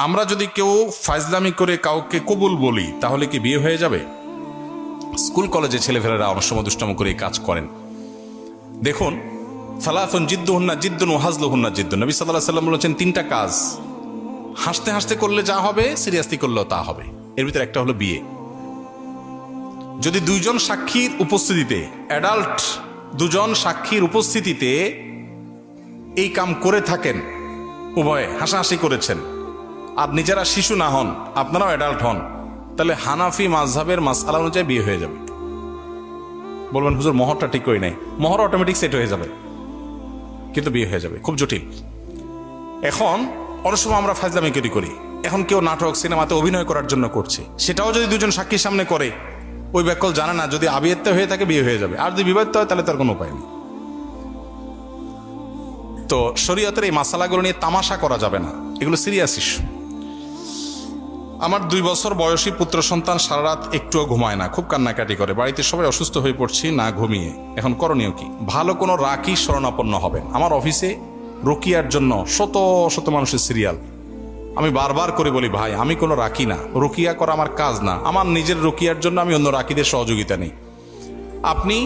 আমরা যদি কেউ ফাইজলামি করে কাউকে কবুল বলি তাহলে কি বিয়ে হয়ে যাবে? স্কুল কলেজে ছেলেফেলেরা অনেক সময় দুষ্টামি করে এই কাজ করেন। দেখুন, সালাতুন জিদ্দুহুন্না জিদ্দুন ওয়া হাজলুহুন্না জিদ্দুন। নবী সাল্লাল্লাহু আলাইহি সাল্লাম বলেছেন তিনটা কাজ হাসতে হাসতে করলে যা হবে সিরিয়াসলি করলেও তা হবে। এর ভিতরে একটা হলো বিয়ে। যদি দুইজন সাক্ষীর উপস্থিতিতে, অ্যাডাল্ট দুজন সাক্ষীর উপস্থিতিতে এই কাম করে থাকেন, উভয়ে হাসাহাসি করেছেন, আর নিজেরা শিশু না হন, আপনারাও অ্যাডাল্ট হন, তাহলে হানাফি মাযহাবের মাসআলা অনুযায়ী বিয়ে হয়ে যাবে। বলবেন হুজুর মোহরটা ঠিক করি নাই, মোহর অটোমেটিক সেট হয়ে যাবে, কিন্তু বিয়ে হয়ে যাবে। খুব জটিল। এখন অনেক সময় আমরা ফাজলামি করি, এখন কেউ নাটক সিনেমাতে অভিনয় করার জন্য করছে, সেটাও যদি দুজন সাক্ষীর সামনে করে, ওই ব্যাকল জানে না, যদি আবিয়াত্ত হয়ে থাকে বিয়ে হয়ে যাবে, আর যদি বিবাহিত হয় তাহলে তার কোনো উপায় নেই। তো শরীয়তের এই মাসালাগুলো নিয়ে তামাশা করা যাবে না, এগুলো সিরিয়াস ইস্যু। আমার 2 বছর বয়সী পুত্র সন্তান সারা রাত একটুও ঘুমায় না, খুব কান্নাকাটি করে, বাড়িতে সবাই অসুস্থ হয়ে পড়ছি না ঘুমিয়ে, এখন করণীয় কি? ভালো কোনো রাকি শরণাপন্ন হবেন। আমার অফিসে রুকিয়ার জন্য শত শত মানুষের সিরিয়াল। আমি বারবার করে বলি, ভাই আমি কোনো রাকি না, রুকিয়া করা আমার কাজ না, আমার নিজের রুকিয়ার জন্য আমি অন্য রাকিদের সহযোগিতা নেই। আপনি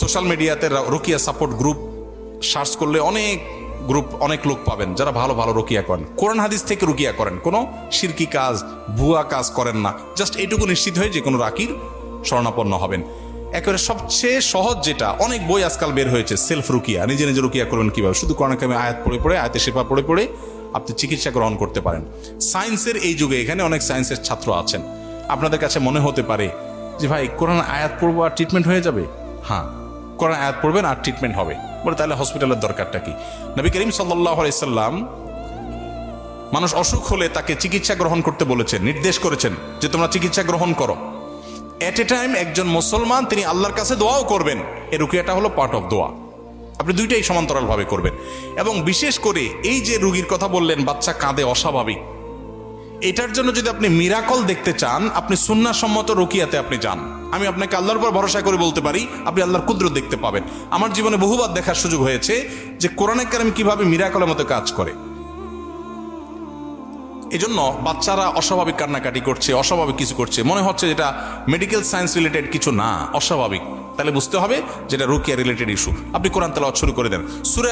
সোশ্যাল মিডিয়াতে রুকিয়া সাপোর্ট গ্রুপ সার্চ করলে অনেক গ্রুপ, অনেক লোক পাবেন যারা ভালো ভালো রুকিয়া করেন, কোরআন হাদিস থেকে রুকিয়া করেন, কোনো শিরকি কাজ ভুয়া কাজ করেন না। জাস্ট এইটুকু নিশ্চিত হয়ে যে কোনো রাকির শরণাপন্ন হবেন। একেবারে সবচেয়ে সহজ যেটা, অনেক বই আজকাল বের হয়েছে, সেলফ রুকিয়া, নিজে নিজে রুকিয়া করবেন কিভাবে। শুধু কোরআন কারিমে আয়াত পড়ে পড়ে, আয়াতে শিফা পড়ে পড়ে আপনি চিকিৎসা গ্রহণ করতে পারেন। সায়েন্সের এই যুগে, এখানে অনেক সায়েন্সের ছাত্র আছেন, আপনাদের কাছে মনে হতে পারে যে ভাই কোরআন আয়াত পড়বো আর ট্রিটমেন্ট হয়ে যাবে। হ্যাঁ, কোরআন আয়াত পড়বেন আর ট্রিটমেন্ট হবে। বলে তাহলে হসপিটালের দরকারটা কি? নবী করিম সাল্লাল্লাহু আলাইহি সাল্লাম মানুষ অসুখ হলে তাকে চিকিৎসা গ্রহণ করতে বলেছেন, নির্দেশ করেছেন যে তোমরা চিকিৎসা গ্রহণ করো। এট এ টাইম একজন মুসলমান তিনি আল্লাহর কাছে দোয়াও করবেন। এই রুকিয়াটা হলো পার্ট অফ দোয়া। আপনি দুইটাই সমান্তরালভাবে করবেন। এবং বিশেষ করে এই যে রোগীর কথা বললেন, বাচ্চা কাঁদে অস্বাভাবিক, এটার জন্য যদি আপনি মিরাকল দেখতে চান, আপনি সুন্নাহসম্মত রুকিয়াতে আপনি যান। আমি আপনাকে আল্লাহর উপর ভরসা করে বলতে পারি, আপনি আল্লাহর কুদরত দেখতে পাবেন। আমার জীবনে বহুবার দেখার সুযোগ হয়েছে যে কোরআনে কারিম কিভাবে মিরাকলের মতো কাজ করে। এজন্য বাচ্চারা অস্বাভাবিক কান্নাকাটি করছে, অস্বাভাবিক কিছু করছে, মনে হচ্ছে যেটা মেডিকেল সায়েন্স রিলেটেড কিছু না, অস্বাভাবিক, তাহলে বুঝতে হবে যেটা রুকিয়া রিলেটেড ইস্যু। আপনি কোরআন তেলাওয়াত শুরু করে দেন। সূরা